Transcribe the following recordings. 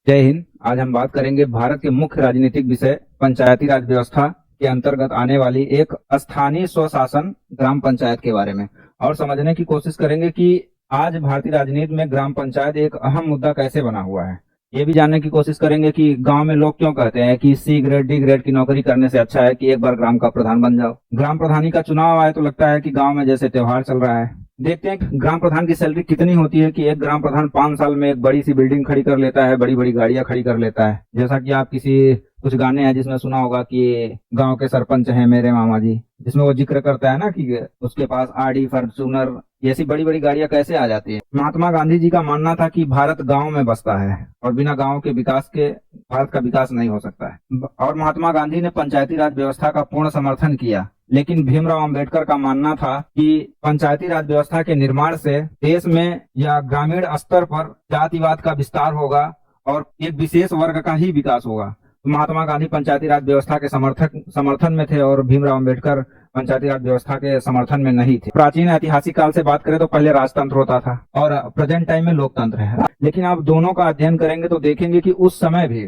जय हिंद। आज हम बात करेंगे भारत के मुख्य राजनीतिक विषय पंचायती राज व्यवस्था के अंतर्गत आने वाली एक स्थानीय स्वशासन ग्राम पंचायत के बारे में और समझने की कोशिश करेंगे कि आज भारतीय राजनीति में ग्राम पंचायत एक अहम मुद्दा कैसे बना हुआ है। ये भी जानने की कोशिश करेंगे कि गांव में लोग क्यों कहते हैं कि सी ग्रेड डी ग्रेड की नौकरी करने से अच्छा है कि एक बार ग्राम का प्रधान बन जाओ। ग्राम प्रधानी का चुनाव आए तो लगता है कि गांव में जैसे त्योहार चल रहा है। देखते हैं कि ग्राम प्रधान की सैलरी कितनी होती है कि एक ग्राम प्रधान 5 साल में एक बड़ी सी बिल्डिंग खड़ी कर लेता है, बड़ी बड़ी गाड़ियां खड़ी कर लेता है। जैसा कि आप किसी कुछ गाने हैं जिसमें सुना होगा कि गांव के सरपंच हैं मेरे मामा जी, जिसमें वो जिक्र करता है ना कि उसके पास आडी फॉर्च्यूनर ऐसी बड़ी बड़ी गाड़ियां कैसे आ जाती है। महात्मा गांधी जी का मानना था कि भारत गांव में बसता है और बिना गांव के विकास के भारत का विकास नहीं हो सकता है। और महात्मा गांधी ने पंचायती राज व्यवस्था का पूर्ण समर्थन किया, लेकिन भीमराव अंबेडकर का मानना था कि पंचायती राज व्यवस्था के निर्माण से देश में या ग्रामीण स्तर पर जातिवाद का विस्तार होगा और एक विशेष वर्ग का ही विकास होगा। तो महात्मा गांधी पंचायती राज व्यवस्था के समर्थन में थे और भीमराव अंबेडकर पंचायती राज व्यवस्था के समर्थन में नहीं थे। प्राचीन ऐतिहासिक काल से बात करें तो पहले राजतंत्र होता था और प्रेजेंट टाइम में लोकतंत्र है। लेकिन आप दोनों का अध्ययन करेंगे तो देखेंगे कि उस समय भी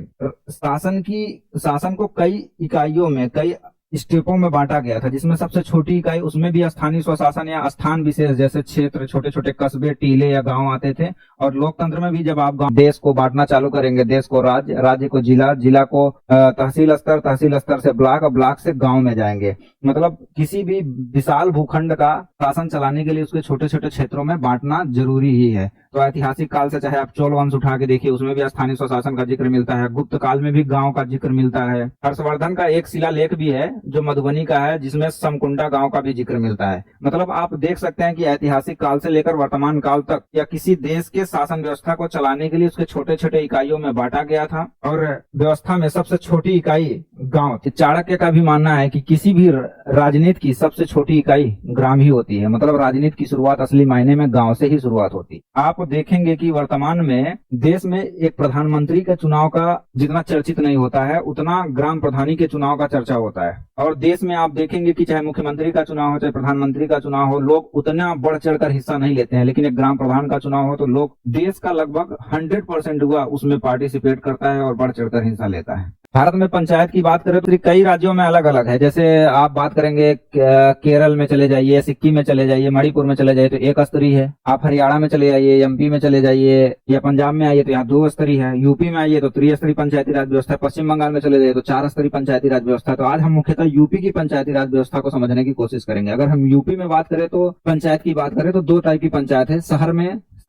शासन को कई इकाइयों में, कई स्टेपों में बांटा गया था, जिसमें सबसे छोटी इकाई उसमें भी स्थानीय स्वशासन या स्थान विशेष जैसे क्षेत्र, छोटे छोटे कस्बे, टीले या गांव आते थे। और लोकतंत्र में भी जब आप देश को बांटना चालू करेंगे, देश को राज्य, राज्य को जिला, जिला को तहसील स्तर, तहसील स्तर से ब्लॉक और ब्लॉक से गांव में जाएंगे। मतलब किसी भी विशाल भूखंड का शासन चलाने के लिए उसके छोटे छोटे क्षेत्रों में बांटना जरूरी ही है। तो ऐतिहासिक काल से चाहे आप चोल वंश उठा के देखिए, उसमें भी स्थानीय स्वशासन का जिक्र मिलता है। गुप्त काल में भी गांव का जिक्र मिलता है। हर्षवर्धन का एक शिलालेख भी है जो मधुबनी का है, जिसमें समकुंडा गांव का भी जिक्र मिलता है। मतलब आप देख सकते हैं कि ऐतिहासिक काल से लेकर वर्तमान काल तक या किसी देश के शासन व्यवस्था को चलाने के लिए उसके छोटे छोटे इकाइयों में बांटा गया था। और व्यवस्था में सबसे छोटी इकाई गांव थी। चाणक्य का भी मानना है कि किसी भी राजनीति की सबसे छोटी इकाई ग्राम ही होती है। मतलब राजनीति की शुरुआत असली मायने में गांव से ही शुरुआत होती। आप देखेंगे कि वर्तमान में देश में एक प्रधानमंत्री के चुनाव का जितना चर्चित नहीं होता है, उतना ग्राम प्रधानी के चुनाव का चर्चा होता है। और देश में आप देखेंगे कि चाहे मुख्यमंत्री का चुनाव हो, चाहे प्रधानमंत्री का चुनाव हो, लोग उतना बढ़ चढ़कर हिस्सा नहीं लेते हैं। लेकिन एक ग्राम प्रधान का चुनाव हो तो लोग देश का लगभग 100% हुआ उसमें पार्टिसिपेट करता है और बढ़ चढ़कर हिस्सा लेता है। भारत में पंचायत की बात करें तो कई राज्यों में अलग अलग है। जैसे आप बात करेंगे केरल में चले जाइए, सिक्किम में चले जाइए, मणिपुर में चले जाइए तो 1 स्तरीय है। आप हरियाणा में चले जाइए, एमपी में चले जाइए या पंजाब में आइए तो यहाँ 2 स्तरीय है। यूपी में आइए तो 3 स्तरीय पंचायती राज व्यवस्था। पश्चिम बंगाल में चले जाइए तो 4 स्तरीय पंचायती राज व्यवस्था। तो आज हम मुख्यतः यूपी की पंचायती राज व्यवस्था को समझने की कोशिश करेंगे। अगर हम यूपी में बात करें तो पंचायत की बात करें तो 2 टाइप की पंचायत है।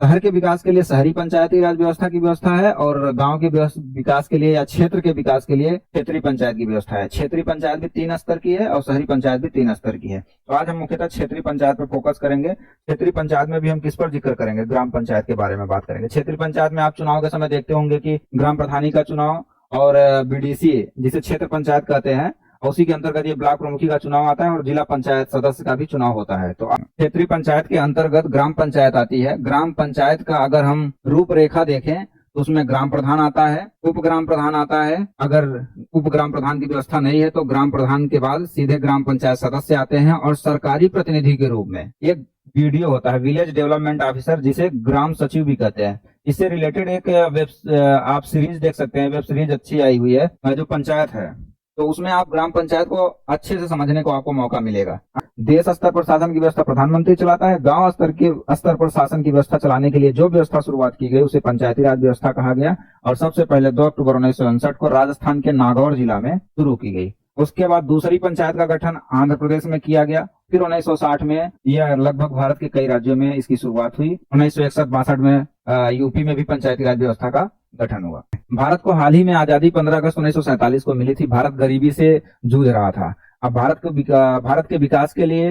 शहर के विकास के लिए शहरी पंचायती राज व्यवस्था की व्यवस्था है और गांव के विकास के लिए या क्षेत्र के विकास के लिए क्षेत्रीय पंचायत की व्यवस्था है। क्षेत्रीय पंचायत भी 3 स्तर की है और शहरी पंचायत भी 3 स्तर की है। तो आज हम मुख्यतः क्षेत्रीय पंचायत पर फोकस करेंगे। क्षेत्रीय पंचायत में भी हम किस पर जिक्र करेंगे? ग्राम पंचायत के बारे में बात करेंगे। क्षेत्रीय पंचायत में आप चुनाव के समय देखते होंगे कि ग्राम प्रधानी का चुनाव और बीडीसी जिसे क्षेत्र पंचायत कहते हैं, उसी के अंतर्गत ये ब्लॉक प्रमुखी का चुनाव आता है और जिला पंचायत सदस्य का भी चुनाव होता है। तो क्षेत्रीय पंचायत के अंतर्गत ग्राम पंचायत आती है। ग्राम पंचायत का अगर हम रूपरेखा देखें तो उसमें ग्राम प्रधान आता है, उप ग्राम प्रधान आता है। अगर उप ग्राम प्रधान की व्यवस्था नहीं है तो ग्राम प्रधान के बाद सीधे ग्राम पंचायत सदस्य आते हैं और सरकारी प्रतिनिधि के रूप में एक वीडियो होता है, विलेज डेवलपमेंट ऑफिसर, जिसे ग्राम सचिव भी कहते हैं। इससे रिलेटेड एक आप सीरीज देख सकते हैं, वेब सीरीज अच्छी आई हुई है जो पंचायत है। तो उसमें आप ग्राम पंचायत को अच्छे से समझने को आपको मौका मिलेगा। देश स्तर पर शासन की व्यवस्था प्रधानमंत्री चलाता है। गांव स्तर पर शासन की व्यवस्था चलाने के लिए जो व्यवस्था शुरुआत की गई उसे पंचायती राज व्यवस्था कहा गया और सबसे पहले 2 अक्टूबर 1959 को राजस्थान के नागौर जिला में शुरू की गई। उसके बाद दूसरी पंचायत का गठन आंध्र प्रदेश में किया गया। फिर 1960 में यह लगभग भारत के कई राज्यों में इसकी शुरुआत हुई। 1961-62 में यूपी में भी पंचायती राज व्यवस्था का गठन हुआ। भारत को हाल ही में आजादी 15 अगस्त 1947 को मिली थी। भारत गरीबी से जूझ रहा था। अब भारत के विकास के लिए,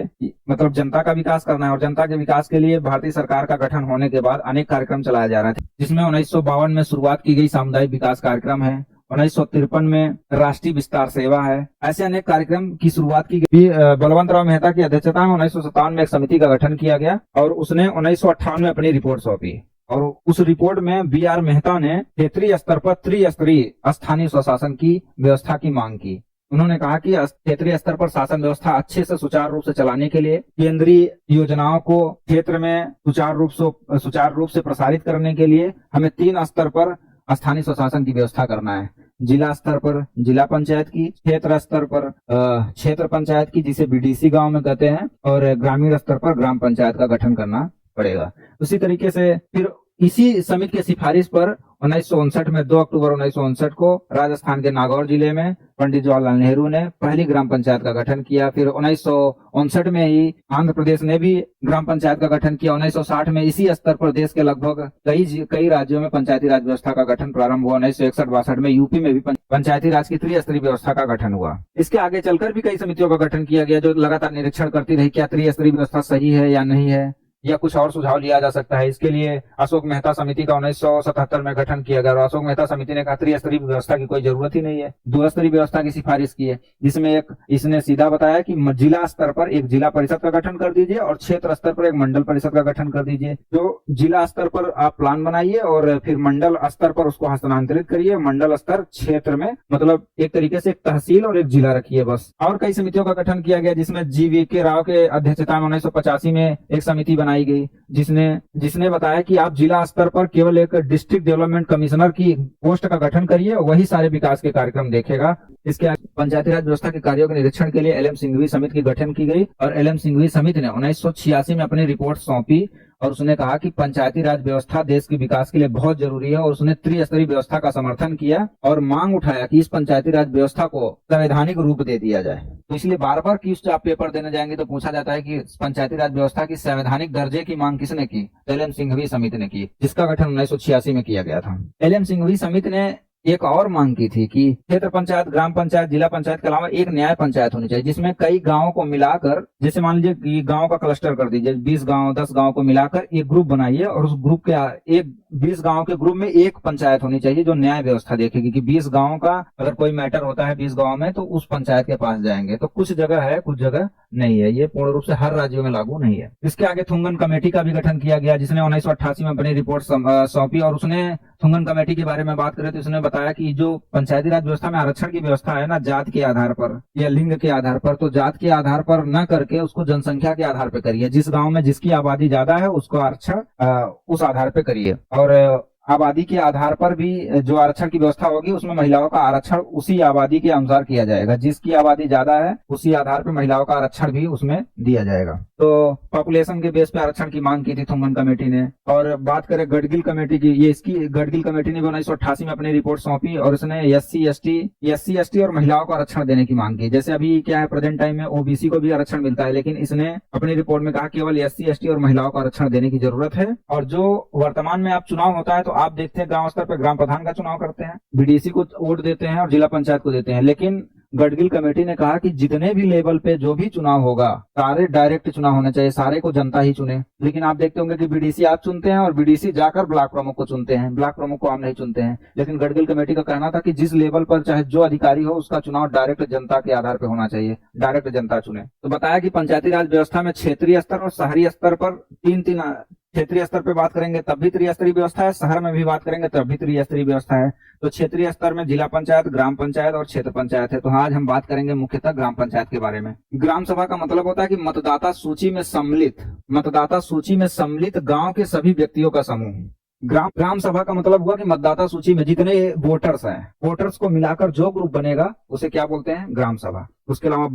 मतलब जनता का विकास करना है और जनता के विकास के लिए भारतीय सरकार का गठन होने के बाद अनेक कार्यक्रम चलाए जा रहे थे, जिसमें 1952 में शुरुआत की गई सामुदायिक विकास कार्यक्रम है। 1953 में राष्ट्रीय विस्तार सेवा है। ऐसे अनेक कार्यक्रम की शुरुआत की गई। बलवंत राव मेहता की अध्यक्षता में 1957 में एक समिति का गठन किया गया और उसने 1958 में अपनी रिपोर्ट सौंपी। और उस रिपोर्ट में बी.आर. मेहता ने क्षेत्रीय स्तर पर त्रिस्तरीय स्थानीय स्वशासन की व्यवस्था की मांग की। उन्होंने कहा कि क्षेत्रीय स्तर पर शासन व्यवस्था अच्छे से सुचारू रूप से चलाने के लिए केंद्रीय योजनाओं को क्षेत्र में सुचारू रूप से प्रसारित करने के लिए हमें 3 स्तर पर स्थानीय स्वशासन की व्यवस्था करना है। जिला स्तर पर जिला पंचायत की, क्षेत्र स्तर पर क्षेत्र पंचायत की, जिसे बीडीसी गांव में कहते हैं, और ग्रामीण स्तर पर ग्राम पंचायत का गठन करना पड़ेगा। उसी तरीके से फिर इसी समिति की सिफारिश पर 1959 में 2 अक्टूबर 1959 को राजस्थान के नागौर जिले में पंडित जवाहरलाल नेहरू ने पहली ग्राम पंचायत का गठन किया। फिर 1959 में ही आंध्र प्रदेश ने भी ग्राम पंचायत का गठन किया। 1960 में इसी स्तर पर देश के लगभग कई राज्यों में पंचायती राज व्यवस्था का गठन प्रारंभ हुआ। 1961-62 में यूपी में भी पंचायती राज की त्रिस्तरीय व्यवस्था का गठन हुआ। इसके आगे चलकर भी कई समितियों का गठन किया गया, जो लगातार निरीक्षण करती रही क्या त्रिस्तरीय व्यवस्था सही है या नहीं है, या कुछ और सुझाव लिया जा सकता है। इसके लिए अशोक मेहता समिति का 1977 में गठन किया गया और अशोक मेहता समिति ने कहा त्रिस्तरीय व्यवस्था की कोई जरूरत ही नहीं है, 2 स्तरीय व्यवस्था की सिफारिश की है, जिसमें इसने सीधा बताया कि जिला स्तर पर एक जिला परिषद का गठन कर दीजिए और क्षेत्र स्तर पर एक मंडल परिषद का गठन कर दीजिए। तो जिला स्तर पर आप प्लान बनाइए और फिर मंडल स्तर पर उसको हस्तांतरित करिए, मंडल स्तर क्षेत्र में, मतलब एक तरीके से एक तहसील और एक जिला रखिए बस। और कई समितियों का गठन किया गया, जिसमें GV.K. राव के अध्यक्षता में 1985 में एक समिति बनाई गई, जिसने बताया कि आप जिला स्तर पर केवल एक डिस्ट्रिक्ट डेवलपमेंट कमिश्नर की पोस्ट का गठन करिए, वही सारे विकास के कार्यक्रम देखेगा। इसके पंचायती राज व्यवस्था के कार्यों के निरीक्षण के लिए LM सिंघवी समिति की गठन की गई और LM सिंघवी समिति ने 1986 में अपनी रिपोर्ट सौंपी और उसने कहा कि पंचायती राज व्यवस्था देश के विकास के लिए बहुत जरूरी है और उसने त्रिस्तरीय व्यवस्था का समर्थन किया और मांग उठाया कि इस पंचायती राज व्यवस्था को संवैधानिक रूप दे दिया जाए। तो इसलिए बार बार क्विज आप पेपर देने जाएंगे तो पूछा जाता है कि पंचायती राज व्यवस्था की संवैधानिक दर्जे की मांग किसने की? LM सिंघवी समिति ने की, जिसका गठन 1986 में किया गया था। LM सिंघवी समिति ने एक और मांग की थी कि क्षेत्र पंचायत, ग्राम पंचायत, जिला पंचायत के अलावा एक न्याय पंचायत होनी चाहिए, जिसमें कई गांवों को मिलाकर, जैसे मान लीजिए कि गांव का क्लस्टर कर दीजिए, 20 गांव 10 गांव को मिलाकर एक ग्रुप बनाइए और उस ग्रुप के 20 गांव के ग्रुप में एक पंचायत होनी चाहिए जो न्याय व्यवस्था देखेगी कि 20 गांव का अगर कोई मैटर होता है 20 गांव में तो उस पंचायत के पास जाएंगे। तो कुछ जगह है, कुछ जगह नहीं है, ये पूर्ण रूप से हर राज्यों में लागू नहीं है। इसके आगे थुंगन कमेटी का भी गठन किया गया, जिसने 1988 में अपनी रिपोर्ट सौंपी और उसने थुंगन कमेटी के बारे में बात करें तो उसने बताया कि जो पंचायती राज व्यवस्था में आरक्षण की व्यवस्था है ना, जात के आधार पर या लिंग के आधार पर, तो जात के आधार पर न करके उसको जनसंख्या के आधार पर करिए। जिस गांव में जिसकी आबादी ज्यादा है उसको आरक्षण उस आधार पर करिए और आबादी के आधार पर भी जो आरक्षण की व्यवस्था होगी उसमें महिलाओं का आरक्षण उसी आबादी के अनुसार किया जाएगा। जिसकी आबादी ज्यादा है उसी आधार पर महिलाओं का आरक्षण भी उसमें दिया जाएगा। तो पॉपुलेशन के बेस पे आरक्षण की मांग की थी थुंगन कमेटी ने। और बात करें गडगिल कमेटी की, ये इसकी गडगिल कमेटी ने भी 1988 में अपनी रिपोर्ट सौंपी और इसने SC ST और महिलाओं को आरक्षण देने की मांग की। जैसे अभी क्या है, प्रेजेंट टाइम में OBC को भी आरक्षण मिलता है, लेकिन इसने अपनी रिपोर्ट में कहा केवल SC ST और महिलाओं को आरक्षण देने की जरूरत है। और जो वर्तमान में आप चुनाव होता है तो आप देखते हैं गांव स्तर पर ग्राम प्रधान का चुनाव करते हैं, BDC को वोट देते हैं और जिला पंचायत को देते हैं, लेकिन गडगिल कमेटी ने कहा कि जितने भी लेवल पे जो भी चुनाव होगा सारे डायरेक्ट चुनाव होने चाहिए, सारे को जनता ही चुने। लेकिन आप देखते होंगे कि BDC आप चुनते हैं और BDC जाकर ब्लॉक प्रमुख को चुनते हैं, ब्लॉक प्रमुख को आप नहीं चुनते हैं। लेकिन गडगिल कमेटी का कहना था कि जिस लेवल पर चाहे जो अधिकारी हो उसका चुनाव डायरेक्ट जनता के आधार पर होना चाहिए, डायरेक्ट जनता चुने। तो बताया कि पंचायती राज व्यवस्था में क्षेत्रीय स्तर और शहरी स्तर पर तीन क्षेत्रीय स्तर पे बात करेंगे तब भी त्रिस्तरीय व्यवस्था है, शहर में भी बात करेंगे तब भी त्रिस्तरीय व्यवस्था है। तो क्षेत्रीय स्तर में जिला पंचायत, ग्राम पंचायत और क्षेत्र पंचायत है। तो आज हम बात करेंगे मुख्यतः ग्राम पंचायत के बारे में। ग्राम सभा का मतलब होता है कि मतदाता सूची में सम्मिलित गांव के सभी व्यक्तियों का समूह। ग्राम सभा का मतलब हुआ कि मतदाता सूची में जितने वोटर्स हैं, वोटर्स को मिलाकर जो ग्रुप बनेगा उसे क्या बोलते हैं? ग्राम सभा। उसके अलावा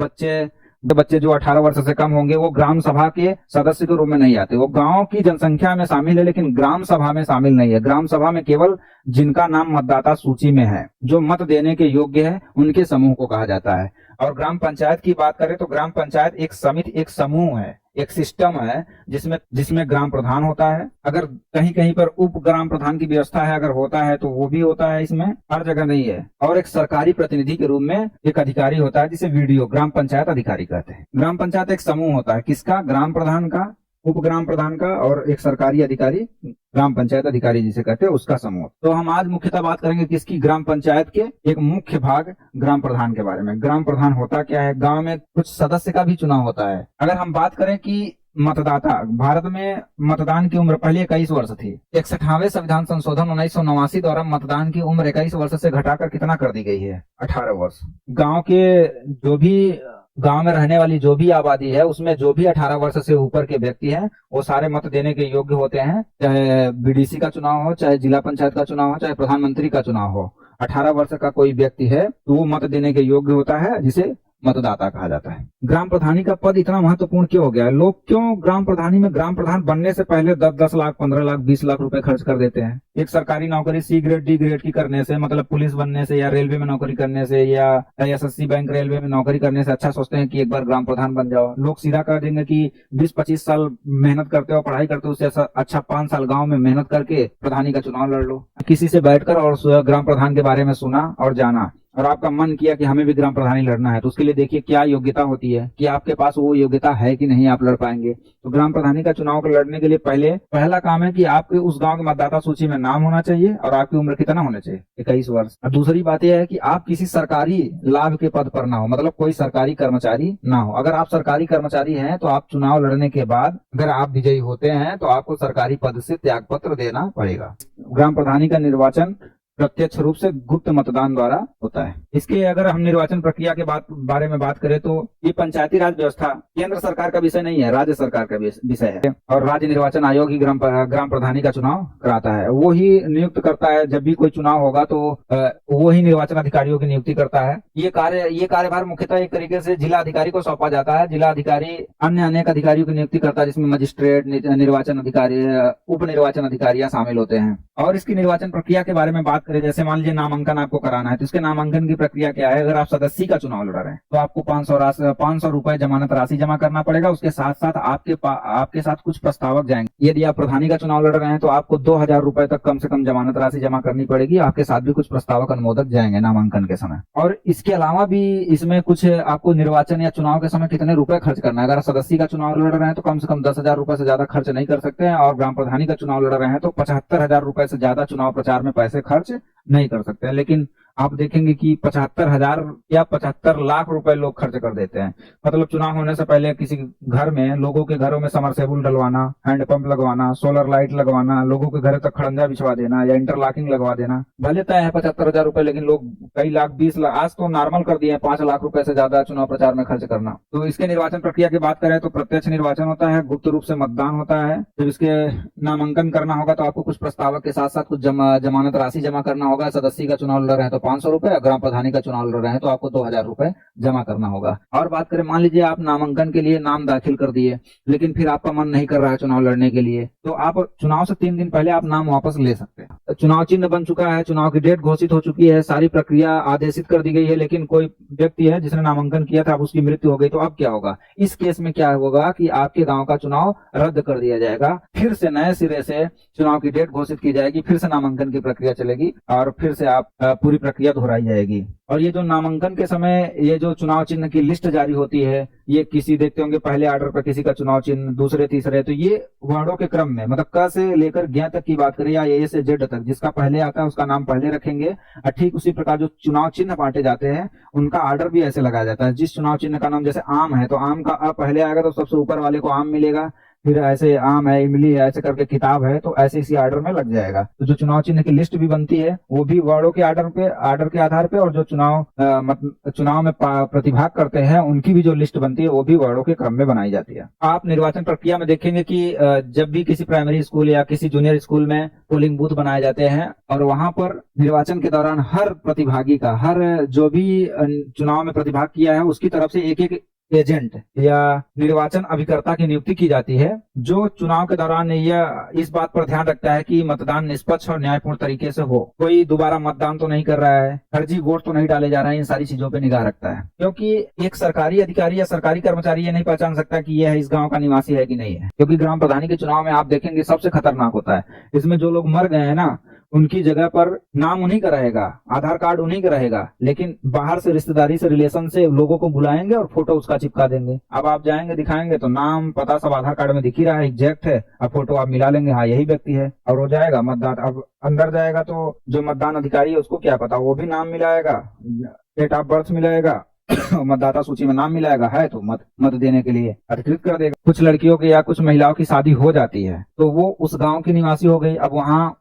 बच्चे जो 18 वर्ष से कम होंगे वो ग्राम सभा के सदस्य के रूप में नहीं आते। वो गांव की जनसंख्या में शामिल है लेकिन ग्राम सभा में शामिल नहीं है। ग्राम सभा में केवल जिनका नाम मतदाता सूची में है, जो मत देने के योग्य है, उनके समूह को कहा जाता है। और ग्राम पंचायत की बात करें तो ग्राम पंचायत एक समिति, एक समूह है, एक सिस्टम है जिसमें ग्राम प्रधान होता है। अगर कहीं कहीं पर उप ग्राम प्रधान की व्यवस्था है, अगर होता है तो वो भी होता है, इसमें हर जगह नहीं है। और एक सरकारी प्रतिनिधि के रूप में एक अधिकारी होता है जिसे VDO ग्राम पंचायत अधिकारी कहते हैं। ग्राम पंचायत एक समूह होता है, किसका? ग्राम प्रधान का, उप ग्राम प्रधान का और एक सरकारी अधिकारी, ग्राम पंचायत अधिकारी जिसे कहते हैं, उसका समूह। तो हम आज मुख्यतः बात करेंगे किसकी? ग्राम पंचायत के एक मुख्य भाग ग्राम प्रधान के बारे में। ग्राम प्रधान होता क्या है? गांव में कुछ सदस्य का भी चुनाव होता है। अगर हम बात करें कि मतदाता, भारत में मतदान की उम्र पहले 21 वर्ष थी। 61वें संविधान संशोधन 1989 द्वारा मतदान की उम्र 21 वर्ष से घटाकर कितना कर दी गई है? 18 वर्ष। गांव के जो भी गांव में रहने वाली जो भी आबादी है उसमें जो भी 18 वर्ष से ऊपर के व्यक्ति हैं वो सारे मत देने के योग्य होते हैं। चाहे बीडीसी का चुनाव हो, चाहे जिला पंचायत का चुनाव हो, चाहे प्रधानमंत्री का चुनाव हो, 18 वर्ष का कोई व्यक्ति है तो वो मत देने के योग्य होता है, जिसे मतदाता कहा जाता है। ग्राम प्रधानी का पद इतना महत्वपूर्ण क्यों हो गया है? लोग क्यों ग्राम प्रधानी में ग्राम प्रधान बनने से पहले 10-10 लाख, 15 लाख, 20 लाख रुपए खर्च कर देते हैं? एक सरकारी नौकरी सी ग्रेड, डी ग्रेड की करने से, मतलब पुलिस बनने से या रेलवे में नौकरी करने से या एसएससी बैंक रेलवे में नौकरी करने से अच्छा सोचते हैं कि एक बार ग्राम प्रधान बन जाओ। लोग सीधा कर देंगे कि 20-25 साल मेहनत करते हो, पढ़ाई करते हो, उससे अच्छा 5 साल गाँव में मेहनत करके प्रधानी का चुनाव लड़ लो। किसी से बैठकर और ग्राम प्रधान के बारे में सुना और जाना और आपका मन किया कि हमें भी ग्राम प्रधानी लड़ना है, तो उसके लिए देखिए क्या योग्यता होती है कि आपके पास वो योग्यता है कि नहीं, आप लड़ पाएंगे। तो ग्राम प्रधानी का चुनाव लड़ने के लिए पहला काम है कि आपके उस गांव के मतदाता सूची में नाम होना चाहिए और आपकी उम्र कितना होना चाहिए? 21 वर्ष। और दूसरी बात यह है कि आप किसी सरकारी लाभ के पद पर ना हो, मतलब कोई सरकारी कर्मचारी ना हो। अगर आप सरकारी कर्मचारी हैं तो आप चुनाव लड़ने के बाद अगर आप विजयी होते हैं तो आपको सरकारी पद से त्याग पत्र देना पड़ेगा। ग्राम प्रधानी का निर्वाचन प्रत्यक्ष रूप से गुप्त मतदान द्वारा होता है। इसके अगर हम निर्वाचन प्रक्रिया के बारे में बात करें तो ये पंचायती राज व्यवस्था केंद्र सरकार का विषय नहीं है, राज्य सरकार का विषय है और राज्य निर्वाचन आयोग ही ग्राम प्रधानी का चुनाव कराता है। वो ही नियुक्त करता है। जब भी कोई चुनाव होगा तो वो ही निर्वाचन अधिकारियों की नियुक्ति करता है। ये कार्यभार मुख्यतः एक तरीके से जिला अधिकारी को सौंपा जाता है। जिला अधिकारी अन्य अनेक अधिकारियों की नियुक्ति करता है, जिसमें मजिस्ट्रेट, निर्वाचन अधिकारी, उप निर्वाचन अधिकारियां शामिल होते हैं। और इसकी निर्वाचन प्रक्रिया के बारे में बात करें, जैसे मान लीजिए नामांकन आपको कराना है तो इसके नामांकन की प्रक्रिया क्या है? अगर आप सदस्य का चुनाव लड़ रहे हैं तो आपको 500 रुपए जमानत राशि जमा करना पड़ेगा। उसके साथ साथ आपके साथ कुछ प्रस्तावक जाएंगे। यदि आप प्रधानी का चुनाव लड़ रहे हैं तो आपको 2000 रुपए तक कम से कम जमानत राशि जमा करनी पड़ेगी। आपके साथ भी कुछ प्रस्तावक अनुमोदक जाएंगे नामांकन के समय। और इसके अलावा भी इसमें कुछ आपको निर्वाचन या चुनाव के समय कितने रुपए खर्च करना है। अगर सदस्य का चुनाव लड़ रहे हैं तो कम से कम 10,000 रुपए से ज्यादा खर्च नहीं कर सकते हैं और ग्राम प्रधानी का चुनाव लड़ रहे हैं तो 75,000 रुपए से ज्यादा चुनाव प्रचार में पैसे खर्च नहीं कर सकते हैं। लेकिन आप देखेंगे कि 75,000 या 75 लाख रुपए लोग खर्च कर देते हैं। मतलब चुनाव होने से पहले किसी घर में, लोगों के घरों में समरसेबुल डलवाना, हैंडपंप लगवाना, सोलर लाइट लगवाना, लोगों के घर तक खड़ंजा बिछवा देना या इंटरलॉकिंग लगवा देना। भले तय है 75,000 रुपए, लेकिन लोग कई लाख, 20 लाख, आज तो नॉर्मल कर दिए हैं 5 लाख रुपए से ज्यादा चुनाव प्रचार में खर्च करना। तो इसके निर्वाचन प्रक्रिया की बात करें तो प्रत्यक्ष निर्वाचन होता है, गुप्त रूप से मतदान होता है। जब इसके नामांकन करना होगा तो आपको कुछ प्रस्तावक के साथ साथ कुछ जमानत राशि जमा करना होगा। सदस्य का चुनाव लड़ रहे हैं तो 500 रुपए, ग्राम प्रधानी का चुनाव लड़ रहे हैं तो आपको 2000 रुपए जमा करना होगा। और बात करें, मान लीजिए आप नामांकन के लिए नाम दाखिल कर दिए लेकिन फिर आपका मन नहीं कर रहा है चुनाव लड़ने के लिए, तो आप चुनाव से 3 दिन पहले आप नाम वापस ले सकते हैं। चुनाव चिन्ह बन चुका है, चुनाव की डेट घोषित हो चुकी है, सारी प्रक्रिया आदेशित कर दी गई है, लेकिन कोई व्यक्ति है जिसने नामांकन किया था, अब उसकी मृत्यु हो गई, तो अब क्या होगा? इस केस में क्या होगा कि आपके गांव का चुनाव रद्द कर दिया जाएगा। फिर से नए सिरे से चुनाव की डेट घोषित की जाएगी, फिर से नामांकन की प्रक्रिया चलेगी और फिर से आप पूरी प्रक्रिया दोहराई जाएगी। और ये जो नामांकन के समय ये जो चुनाव चिन्ह की लिस्ट जारी होती है, ये किसी देखते होंगे पहले ऑर्डर पर किसी का चुनाव चिन्ह, दूसरे तीसरे, तो ये वर्णों के क्रम में, मतलब क से लेकर ज्ञ तक की बात करें या ए से जेड तक, जिसका पहले आता है उसका नाम पहले रखेंगे। और ठीक उसी प्रकार जो चुनाव चिन्ह बांटे जाते हैं उनका ऑर्डर भी ऐसे लगाया जाता है। जिस चुनाव चिन्ह का नाम जैसे आम है तो आम का अ पहले आएगा तो सबसे ऊपर वाले को आम मिलेगा, फिर ऐसे आम है, इमली है, ऐसे करके किताब है, तो ऐसे इसी ऑर्डर में लग जाएगा। तो जो चुनाव चिन्ह की लिस्ट भी बनती है वो भी वर्णों के ऑर्डर के आधार पे, और जो चुनाव में प्रतिभाग करते हैं उनकी भी जो लिस्ट बनती है वो भी वर्णों के क्रम में बनाई जाती है। आप निर्वाचन प्रक्रिया में देखेंगे कि जब भी किसी प्राइमरी स्कूल या किसी जूनियर स्कूल में पोलिंग बूथ बनाए जाते हैं और वहां पर निर्वाचन के दौरान हर प्रतिभागी का, हर जो भी चुनाव में प्रतिभाग किया है उसकी तरफ से एक एक एजेंट या निर्वाचन अभिकर्ता की नियुक्ति की जाती है, जो चुनाव के दौरान यह इस बात पर ध्यान रखता है कि मतदान निष्पक्ष और न्यायपूर्ण तरीके से हो, कोई दोबारा मतदान तो नहीं कर रहा है, फर्जी वोट तो नहीं डाले जा रहे हैं, इन सारी चीजों पे निगाह रखता है। क्योंकि एक सरकारी अधिकारी या सरकारी कर्मचारी ये नहीं पहचान सकता कि यह इस गाँव का निवासी है कि नहीं है। क्योंकि ग्राम प्रधानी के चुनाव में आप देखेंगे सबसे खतरनाक होता है, इसमें जो लोग मर गए हैं ना उनकी जगह पर नाम उन्हीं का रहेगा, आधार कार्ड उन्हीं का रहेगा, लेकिन बाहर से रिश्तेदारी से, रिलेशन से लोगों को बुलाएंगे और फोटो उसका चिपका देंगे। अब आप जाएंगे दिखाएंगे तो नाम पता सब आधार कार्ड में दिख ही रहा है, एग्जैक्ट है। अब फोटो आप मिला लेंगे, हाँ यही व्यक्ति है, और हो जाएगा मतदान। अब अंदर जाएगा तो जो मतदान अधिकारी है उसको क्या पता, वो भी नाम मिलाएगा, डेट ऑफ बर्थ मिलाएगा, मतदाता सूची में नाम मिलाएगा है तो मत देने के लिए अधिकृत कर देगा। कुछ लड़कियों की या कुछ महिलाओं की शादी हो जाती है तो वो उस गांव की निवासी हो गई, अब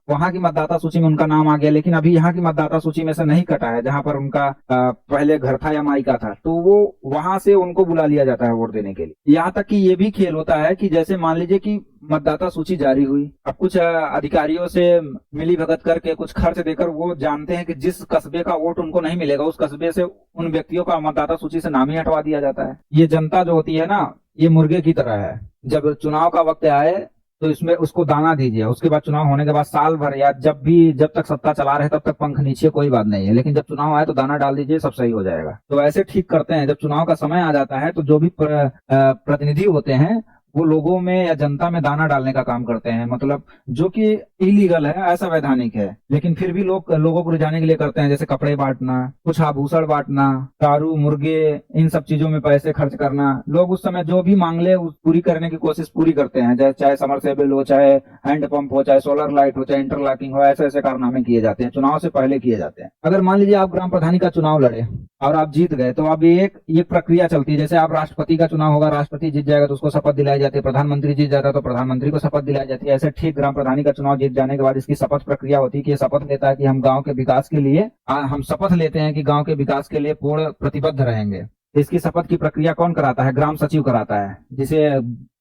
वहां की मतदाता सूची में उनका नाम आ गया, लेकिन अभी यहाँ की मतदाता सूची में से नहीं कटा है जहां पर उनका पहले घर था या मायका था, तो वो वहां से उनको बुला लिया जाता है वोट देने के लिए। यहाँ तक कि ये भी खेल होता है कि जैसे मान लीजिए कि मतदाता सूची जारी हुई, अब कुछ अधिकारियों से मिली भगत करके कुछ खर्च देकर वो जानते हैं कि जिस कस्बे का वोट उनको नहीं मिलेगा उस कस्बे से उन व्यक्तियों का मतदाता सूची से नाम ही हटवा दिया जाता है। ये जनता जो होती है ना, ये मुर्गे की तरह है, जब चुनाव का वक्त आए तो इसमें उसको दाना दीजिए, उसके बाद चुनाव होने के बाद साल भर या जब तक सत्ता चला रहे तब तक पंख नीचे, कोई बात नहीं है, लेकिन जब चुनाव आए तो दाना डाल दीजिए, सब सही हो जाएगा। तो ऐसे ठीक करते हैं। जब चुनाव का समय आ जाता है तो जो भी प्रतिनिधि होते हैं वो लोगों में या जनता में दाना डालने का काम करते हैं, मतलब जो कि इलीगल है, असंवैधानिक है, लेकिन फिर भी लोगों को रिझाने के लिए करते हैं, जैसे कपड़े बांटना, कुछ आभूषण बांटना, दारू, मुर्गे, इन सब चीजों में पैसे खर्च करना। लोग उस समय जो भी मांग ले पूरी करने की कोशिश पूरी करते हैं, चाहे समरसेबल हो, चाहे हैंडपंप हो, चाहे सोलर लाइट हो, चाहे इंटरलॉकिंग हो, ऐसे ऐसे कारनामे किए जाते हैं, चुनाव से पहले किए जाते हैं। अगर मान लीजिए आप ग्राम प्रधानी का चुनाव लड़े और आप जीत गए तो अब एक प्रक्रिया चलती है, जैसे आप राष्ट्रपति का चुनाव होगा, राष्ट्रपति जीत जाएगा तो उसको शपथ दिलाई जाती है, प्रधानमंत्री जीत जाता है तो प्रधानमंत्री को शपथ दिलाई जाती है। ऐसे ठीक ग्राम प्रधानी का चुनाव जीत जाने के बाद इसकी शपथ प्रक्रिया होती है कि ये शपथ लेता है कि हम गांव के विकास के लिए हम शपथ लेते हैं कि गांव के विकास के लिए पूर्ण प्रतिबद्ध रहेंगे। इसकी शपथ की प्रक्रिया कौन कराता है? ग्राम सचिव कराता है, जिसे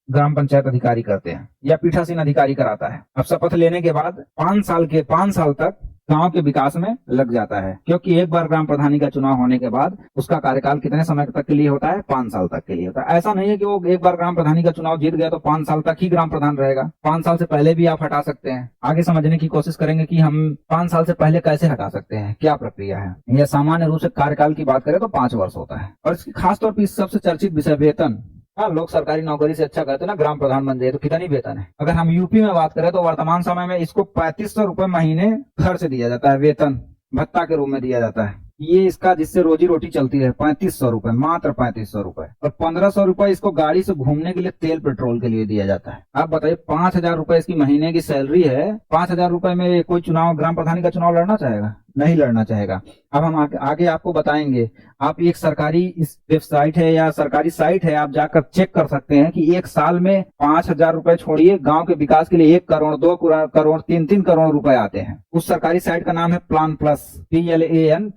ग्राम पंचायत अधिकारी करते हैं या पीठासीन अधिकारी कराता है। अब शपथ लेने के बाद 5 साल तक गांव के विकास में लग जाता है, क्योंकि एक बार ग्राम प्रधानी का चुनाव होने के बाद उसका कार्यकाल कितने समय तक के लिए होता है? 5 साल तक के लिए होता है। ऐसा नहीं है कि वो एक बार ग्राम प्रधानी का चुनाव जीत गया तो 5 साल तक ही ग्राम प्रधान रहेगा, 5 साल से पहले भी आप हटा सकते हैं। आगे समझने की कोशिश करेंगे कि हम 5 साल से पहले कैसे हटा सकते हैं, क्या प्रक्रिया है। यह सामान्य रूप से कार्यकाल की बात करें तो 5 वर्ष होता है। और इसकी खासतौर पर सबसे चर्चित विषय वेतन। हाँ, लोग सरकारी नौकरी से अच्छा कहते हैं ना, ग्राम प्रधान बन जाए तो कितनी वेतन है। अगर हम यूपी में बात करें तो वर्तमान समय में इसको 3500 रुपए महीने खर्च दिया जाता है, वेतन भत्ता के रूप में दिया जाता है। ये इसका जिससे रोजी रोटी चलती है 3500 रुपए, मात्र 3500 रुपए। और 1500 रुपए इसको गाड़ी से घूमने के लिए, तेल पेट्रोल के लिए दिया जाता है। आप बताइए 5000 रुपए इसकी महीने की सैलरी है, 5000 रुपए में कोई चुनाव, ग्राम प्रधानी का चुनाव लड़ना चाहेगा? नहीं लड़ना चाहेगा। अब हम आगे आपको बताएंगे। आप एक सरकारी वेबसाइट है या सरकारी साइट है, आप जाकर चेक कर सकते हैं कि एक साल में 5000 रुपए छोड़िए, गांव के विकास के लिए 1 करोड़, 2 करोड़, 3 करोड़ रुपए आते हैं। उस सरकारी साइट का नाम है plan plus, PLAN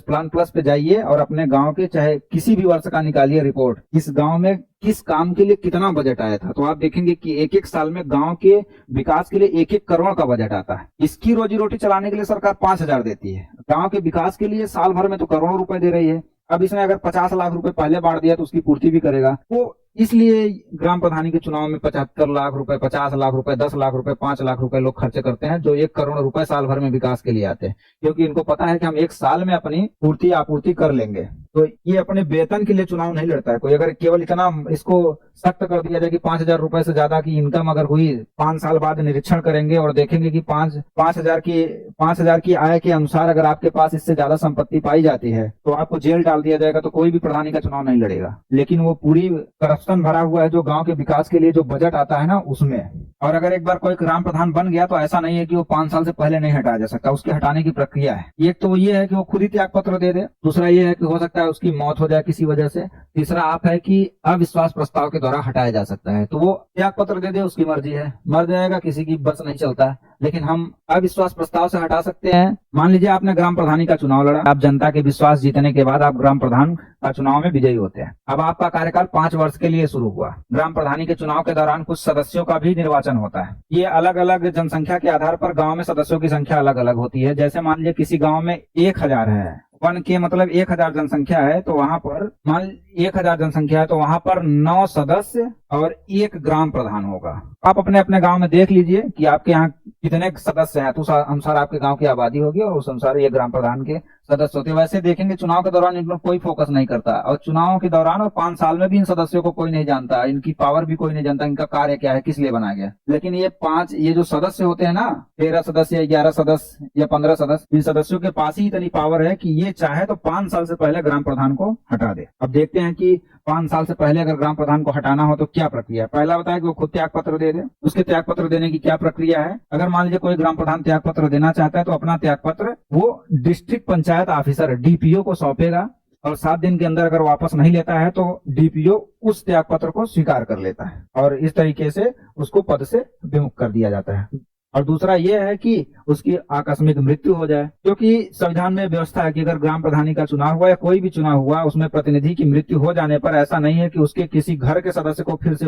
plan plus पे जाइए और अपने गांव के चाहे किसी भी वर्ष का निकालिए रिपोर्ट, इस गांव में किस काम के लिए कितना बजट आया था, तो आप देखेंगे कि एक साल में गांव के विकास के लिए 1 करोड़ का बजट आता है। इसकी रोजी रोटी चलाने के लिए सरकार 5000 देती है, गांव के विकास के लिए साल भर में तो करोड़ों रुपए दे रही है। अब इसने अगर 50 लाख रुपए पहले बांट दिया तो उसकी पूर्ति भी करेगा। तो इसलिए ग्राम प्रधानी के चुनाव में 75 लाख रुपए, 50 लाख रुपए, 10 लाख रुपए, 5 लाख रुपए लोग खर्च करते हैं, जो 1 करोड़ रुपए साल भर में विकास के लिए आते हैं, क्योंकि इनको पता है कि हम 1 साल में अपनी पूर्ति आपूर्ति कर लेंगे। तो ये अपने वेतन के लिए चुनाव नहीं लड़ता है कोई। अगर केवल इतना इसको सख्त कर दिया जाए कि 5000 रुपए से ज्यादा की इनकम अगर हुई, 5 साल बाद निरीक्षण करेंगे और देखेंगे कि 5000 की आय के अनुसार अगर आपके पास इससे ज्यादा संपत्ति पाई जाती है तो आपको जेल डाल दिया जाएगा, तो कोई भी प्रधानी का चुनाव नहीं लड़ेगा। लेकिन वो पूरी करप्शन भरा हुआ है जो गांव के विकास के लिए जो बजट आता है ना, उसमें। और अगर एक बार कोई ग्राम प्रधान बन गया तो ऐसा नहीं है कि वो 5 साल से पहले नहीं हटाया जा सकता, उसके हटाने की प्रक्रिया है। एक तो ये है कि वो खुद ही त्याग पत्र दे दे, दूसरा ये है कि हो सकता है उसकी मौत हो जाए किसी वजह से, तीसरा आप है कि अविश्वास प्रस्ताव के द्वारा हटाया जा सकता है। तो वो त्याग पत्र दे दे, उसकी मर्जी है, मर जाएगा, किसी की बस नहीं चलता है, लेकिन हम अविश्वास प्रस्ताव से हटा सकते हैं। मान लीजिए आपने ग्राम प्रधानी का चुनाव लड़ा, आप जनता के विश्वास जीतने के बाद आप ग्राम प्रधान का चुनाव में विजयी होते हैं। अब आपका कार्यकाल 5 वर्ष के लिए शुरू हुआ। ग्राम प्रधानी के चुनाव के दौरान कुछ सदस्यों का भी निर्वाचन होता है। ये अलग अलग जनसंख्या के आधार पर गांव में सदस्यों की संख्या अलग अलग होती है। जैसे मान लीजिए किसी गांव में 1000 है, 1 के मतलब 1000 जनसंख्या है, तो वहां पर मान 1000 जनसंख्या है तो वहां पर 9 सदस्य और 1 ग्राम प्रधान होगा। आप अपने अपने गांव में देख लीजिए कि आपके यहाँ कितने सदस्य हैं, तो उस अनुसार आपके गांव की आबादी होगी और उस अनुसार ये ग्राम प्रधान के सदस्य होते हैं। वैसे देखेंगे चुनाव के दौरान इन पर कोई फोकस नहीं करता, और चुनाव के दौरान और 5 साल में भी इन सदस्यों को कोई नहीं जानता, इनकी पावर भी कोई नहीं जानता, इनका कार्य क्या है, किस लिए बनाया गया। लेकिन ये जो सदस्य होते हैं ना, 13 सदस्य, 11 सदस्य या 15 सदस्य, इन सदस्यों के पास ही इतनी पावर है कि ये चाहे तो 5 साल से पहले ग्राम प्रधान को हटा दे। अब देखते हैं कि 5 साल से पहले अगर ग्राम प्रधान को हटाना हो तो क्या प्रक्रिया है। पहला बताया कि वो खुद त्याग पत्र दे दे। उसके त्याग पत्र देने की क्या प्रक्रिया है? अगर मान लीजिए कोई ग्राम प्रधान त्याग पत्र देना चाहता है तो अपना त्याग पत्र वो डिस्ट्रिक्ट पंचायत ऑफिसर DPO को सौंपेगा। और 7 दिन के अंदर अगर वापस नहीं लेता है तो डीपीओ उस त्याग पत्र को स्वीकार कर लेता है और इस तरीके से उसको पद से विमुक्त कर दिया जाता है। और दूसरा यह है कि उसकी आकस्मिक मृत्यु हो जाए, क्योंकि संविधान में व्यवस्था है कि अगर ग्राम प्रधानी का चुनाव हुआ या कोई भी चुनाव हुआ उसमें प्रतिनिधि की मृत्यु हो जाने पर ऐसा नहीं है कि उसके किसी घर के सदस्य को फिर से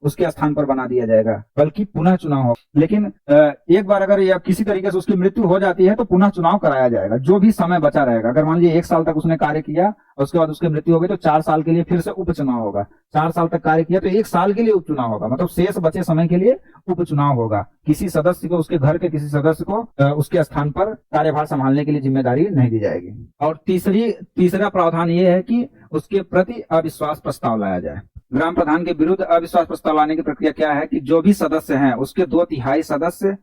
उसके स्थान पर बना दिया जाएगा, बल्कि पुनः चुनाव हो। लेकिन एक बार अगर या किसी तरीके से उसकी मृत्यु हो जाती है तो पुनः चुनाव कराया जाएगा, जो भी समय बचा रहेगा। अगर मान लीजिए 1 साल तक उसने कार्य किया और उसके बाद उसकी मृत्यु हो गई तो 4 साल के लिए फिर से उपचुनाव होगा। 4 साल तक कार्य किया तो 1 साल के लिए उपचुनाव होगा, मतलब शेष बचे समय के लिए उपचुनाव होगा। किसी सदस्य को, उसके घर के किसी सदस्य को उसके स्थान पर कार्यभार संभालने के लिए जिम्मेदारी नहीं दी जाएगी। और तीसरा प्रावधान ये है कि उसके प्रति अविश्वास प्रस्ताव लाया जाए। ग्राम प्रधान के विरुद्ध अविश्वास प्रस्ताव लाने की प्रक्रिया क्या है कि जो भी सदस्य हैं उसके 2/3 सदस्य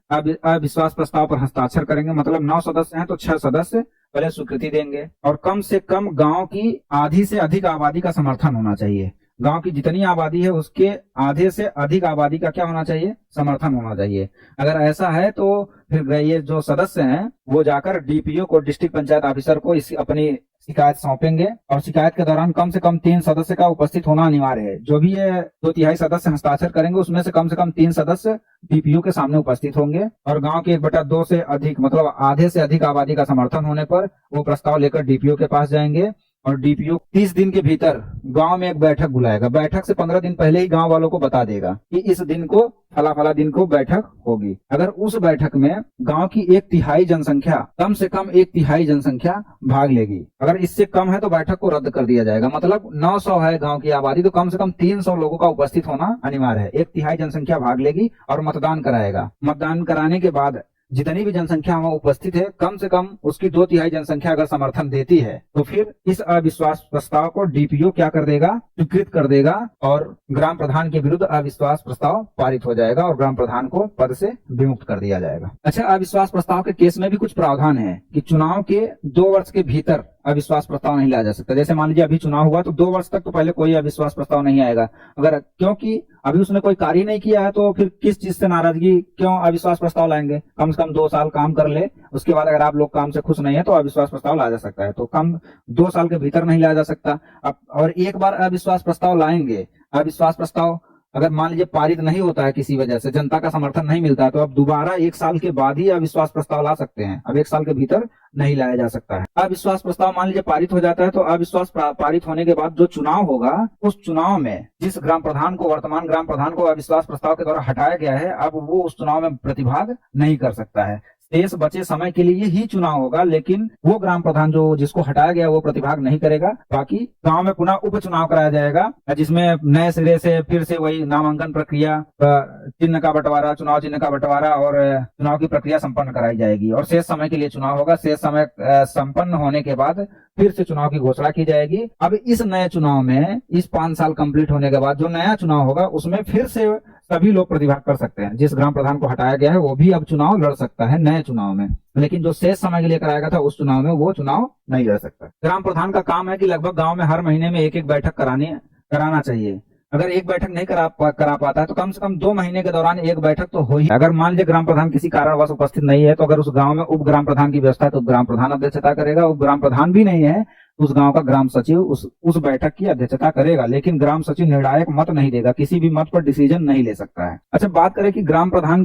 अविश्वास प्रस्ताव पर हस्ताक्षर करेंगे। मतलब 9 सदस्य हैं तो 6 सदस्य पहले स्वीकृति देंगे और कम से कम गांव की आधी से अधिक आबादी का समर्थन होना चाहिए। गांव की जितनी आबादी है उसके आधे से अधिक आबादी का क्या होना चाहिए? समर्थन होना चाहिए। अगर ऐसा है तो फिर ये जो सदस्य हैं वो जाकर डीपीओ को, डिस्ट्रिक्ट पंचायत ऑफिसर को अपनी शिकायत सौंपेंगे और शिकायत के दौरान कम से कम 3 सदस्य का उपस्थित होना अनिवार्य है। जो भी ये 2/3 सदस्य हस्ताक्षर करेंगे उसमें से कम 3 सदस्य डीपीओ के सामने उपस्थित होंगे और गांव के 1/2 से अधिक, मतलब आधे से अधिक आबादी का समर्थन होने पर वो प्रस्ताव लेकर डीपीओ के पास जाएंगे और डीपीओ 30 दिन के भीतर गांव में एक बैठक बुलाएगा। बैठक से 15 दिन पहले ही गांव वालों को बता देगा कि इस दिन को फला दिन को बैठक होगी। अगर उस बैठक में गांव की 1/3 जनसंख्या, कम से कम 1/3 जनसंख्या भाग लेगी, अगर इससे कम है तो बैठक को रद्द कर दिया जाएगा। मतलब 900 है गांव की आबादी तो कम से कम 300 लोगों का उपस्थित होना अनिवार्य है। 1/3 जनसंख्या भाग लेगी और मतदान कराएगा। मतदान कराने के बाद जितनी भी जनसंख्या वहां उपस्थित है कम से कम उसकी 2/3 जनसंख्या अगर समर्थन देती है तो फिर इस अविश्वास प्रस्ताव को डीपीओ क्या कर देगा? स्वीकृत कर देगा और ग्राम प्रधान के विरुद्ध अविश्वास प्रस्ताव पारित हो जाएगा और ग्राम प्रधान को पद से विमुक्त कर दिया जाएगा। अच्छा, अविश्वास प्रस्ताव के केस में भी कुछ प्रावधान है कि चुनाव के 2 वर्ष के भीतर अविश्वास प्रस्ताव नहीं लाया जा सकता। जैसे मान लीजिए अभी चुनाव हुआ तो 2 वर्ष तक तो पहले कोई अविश्वास प्रस्ताव नहीं आएगा। अगर क्योंकि अभी उसने कोई कार्य नहीं किया है तो फिर किस चीज से नाराजगी, क्यों अविश्वास प्रस्ताव लाएंगे? कम से कम 2 साल काम कर ले, उसके बाद अगर आप लोग काम से खुश नहीं है तो अविश्वास प्रस्ताव लाया जा सकता है। तो कम 2 साल के भीतर नहीं लाया जा सकता। अब और एक बार अविश्वास प्रस्ताव लाएंगे, अविश्वास प्रस्ताव अगर मान लीजिए पारित नहीं होता है, किसी वजह से जनता का समर्थन नहीं मिलता है, तो अब दोबारा 1 साल के बाद ही अविश्वास प्रस्ताव ला सकते हैं। अब 1 साल के भीतर नहीं लाया जा सकता है। अविश्वास प्रस्ताव मान लीजिए पारित हो जाता है तो अविश्वास पारित होने के बाद जो चुनाव होगा उस चुनाव में जिस ग्राम प्रधान को, वर्तमान ग्राम प्रधान को अविश्वास प्रस्ताव के द्वारा हटाया गया है, अब वो उस चुनाव में प्रतिभाग नहीं कर सकता है। शेष बचे समय के लिए ही चुनाव होगा, लेकिन वो ग्राम प्रधान जो जिसको हटाया गया वो प्रतिभाग नहीं करेगा। बाकी गांव में पुनः उपचुनाव कराया जाएगा जिसमें नए सिरे से फिर से वही नामांकन प्रक्रिया, चिन्ह का बंटवारा, चुनाव चिन्ह का बंटवारा और चुनाव की प्रक्रिया संपन्न कराई जाएगी और शेष समय के लिए चुनाव होगा। शेष समय संपन्न होने के बाद फिर से चुनाव की घोषणा की जाएगी। अब इस नए चुनाव में, इस 5 साल कंप्लीट होने के बाद जो नया चुनाव होगा उसमें फिर से सभी लोग प्रतिभाग कर सकते हैं। जिस ग्राम प्रधान को हटाया गया है वो भी अब चुनाव लड़ सकता है नए चुनाव में, लेकिन जो शेष समय के लिए कराया गया था उस चुनाव में वो चुनाव नहीं लड़ सकता। ग्राम प्रधान का काम है कि लगभग गांव में हर महीने में 1-1 बैठक कराना चाहिए। अगर 1 बैठक नहीं करा पाता है तो कम से कम 2 महीने के दौरान 1 बैठक तो हो ही। अगर मान लीजिए ग्राम प्रधान किसी कारणवश उपस्थित नहीं है तो अगर उस गांव में उप ग्राम प्रधान की व्यवस्था है तो ग्राम प्रधान अध्यक्षता करेगा। उप ग्राम प्रधान भी नहीं है उस गांव का ग्राम सचिव उस बैठक की अध्यक्षता करेगा, लेकिन ग्राम सचिव निर्णायक मत नहीं देगा, किसी भी मत पर डिसीजन नहीं ले सकता है। अच्छा, बात करें कि ग्राम प्रधान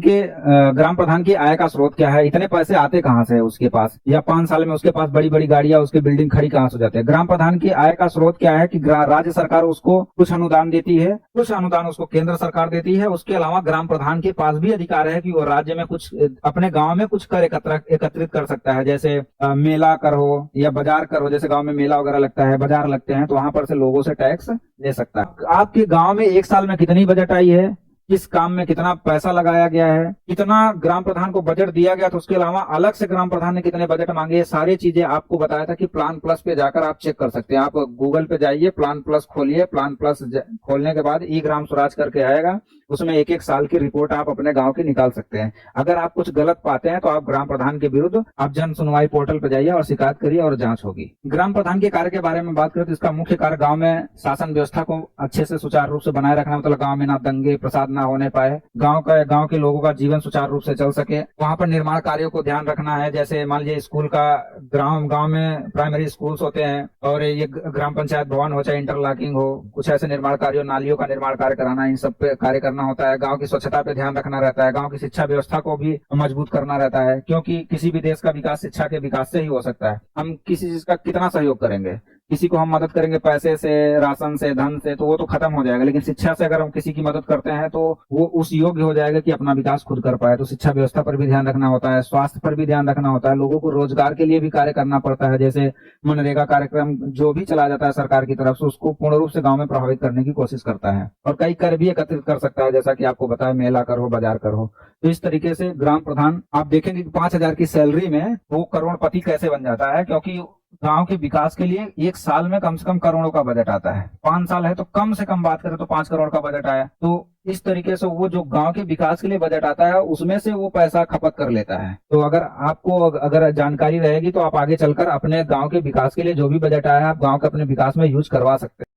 की आय का स्रोत क्या है, इतने पैसे आते कहां से है उसके पास, या 5 साल में उसके पास बड़ी बड़ी गाड़ियां, उसकी बिल्डिंग खड़ी कहां से हो जाती है। ग्राम प्रधान की आय का स्रोत क्या है कि राज्य सरकार उसको कुछ अनुदान देती है, कुछ अनुदान उसको केंद्र सरकार देती है। उसके अलावा ग्राम प्रधान के पास भी अधिकार है कि वो राज्य में कुछ, अपने गाँव में कुछ कर एकत्रित कर सकता है। जैसे मेला कर हो या बाजार कर हो, जैसे गाँव में मेला वगैरह लगता है, बाजार लगते हैं, तो वहां पर से लोगों से टैक्स ले सकता है। आपके गांव में 1 साल में कितनी बजट आई है, किस काम में कितना पैसा लगाया गया है, कितना ग्राम प्रधान को बजट दिया गया, तो उसके अलावा अलग से ग्राम प्रधान ने कितने बजट मांगे, ये सारी चीजें आपको बताया था कि प्लान प्लस पे जाकर आप चेक कर सकते हैं। आप गूगल पे जाइए, प्लान प्लस खोलिए, प्लान प्लस खोलने के बाद ई ग्राम स्वराज करके आएगा, उसमें एक एक साल की रिपोर्ट आप अपने गांव की निकाल सकते हैं। अगर आप कुछ गलत पाते हैं तो आप ग्राम प्रधान के विरुद्ध आप जन सुनवाई पोर्टल पर जाइए और शिकायत करिए और जांच होगी। ग्राम प्रधान के कार्य के बारे में बात करें तो इसका मुख्य कार्य गांव में शासन व्यवस्था को अच्छे से सुचारू रूप से बनाए रखना, मतलब गांव में ना दंगे प्रसाद ना होने पाए, गांव के लोगों का जीवन सुचारू रूप से चल सके। वहां पर निर्माण कार्यों को ध्यान रखना है, जैसे मान लीजिए स्कूल का गांव में प्राइमरी स्कूल्स होते हैं और ये ग्राम पंचायत भवन हो चाहे इंटरलॉकिंग हो, कुछ ऐसे निर्माण कार्यों, नालियों का निर्माण कार्य कराना, इन सब पे कार्य करना होता है। गांव की स्वच्छता पे ध्यान रखना रहता है, गांव की शिक्षा व्यवस्था को भी मजबूत करना रहता है, क्योंकि किसी भी देश का विकास शिक्षा के विकास से ही हो सकता है। हम किसी चीज का कितना सहयोग करेंगे, किसी को हम मदद करेंगे पैसे से, राशन से, धन से, तो वो तो खत्म हो जाएगा, लेकिन शिक्षा से अगर हम किसी की मदद करते हैं तो वो उस योग्य हो जाएगा कि अपना विकास खुद कर पाए। तो शिक्षा व्यवस्था पर भी ध्यान रखना होता है, स्वास्थ्य पर भी ध्यान रखना होता है, लोगों को रोजगार के लिए भी कार्य करना पड़ता है। जैसे मनरेगा कार्यक्रम जो भी चलाया जाता है सरकार की तरफ से, उसको पूर्ण रूप से गाँव में प्रभावित करने की कोशिश करता है। और कई कर भी एकत्रित कर सकता है, जैसा कि आपको बताया, मेला कर हो, बाजार कर हो। तो इस तरीके से ग्राम प्रधान, आप देखेंगे कि 5,000 की सैलरी में वो करोड़पति कैसे बन जाता है, क्योंकि गांव के विकास के लिए एक साल में कम से कम करोड़ों का बजट आता है। 5 साल है तो कम से कम बात करें तो 5 करोड़ का बजट आया। तो इस तरीके से वो जो गांव के विकास के लिए बजट आता है उसमें से वो पैसा खपत कर लेता है। तो अगर आपको अगर जानकारी रहेगी तो आप आगे चलकर अपने गांव के विकास के लिए जो भी बजट आया है आप गांव के अपने विकास में यूज करवा सकते हैं।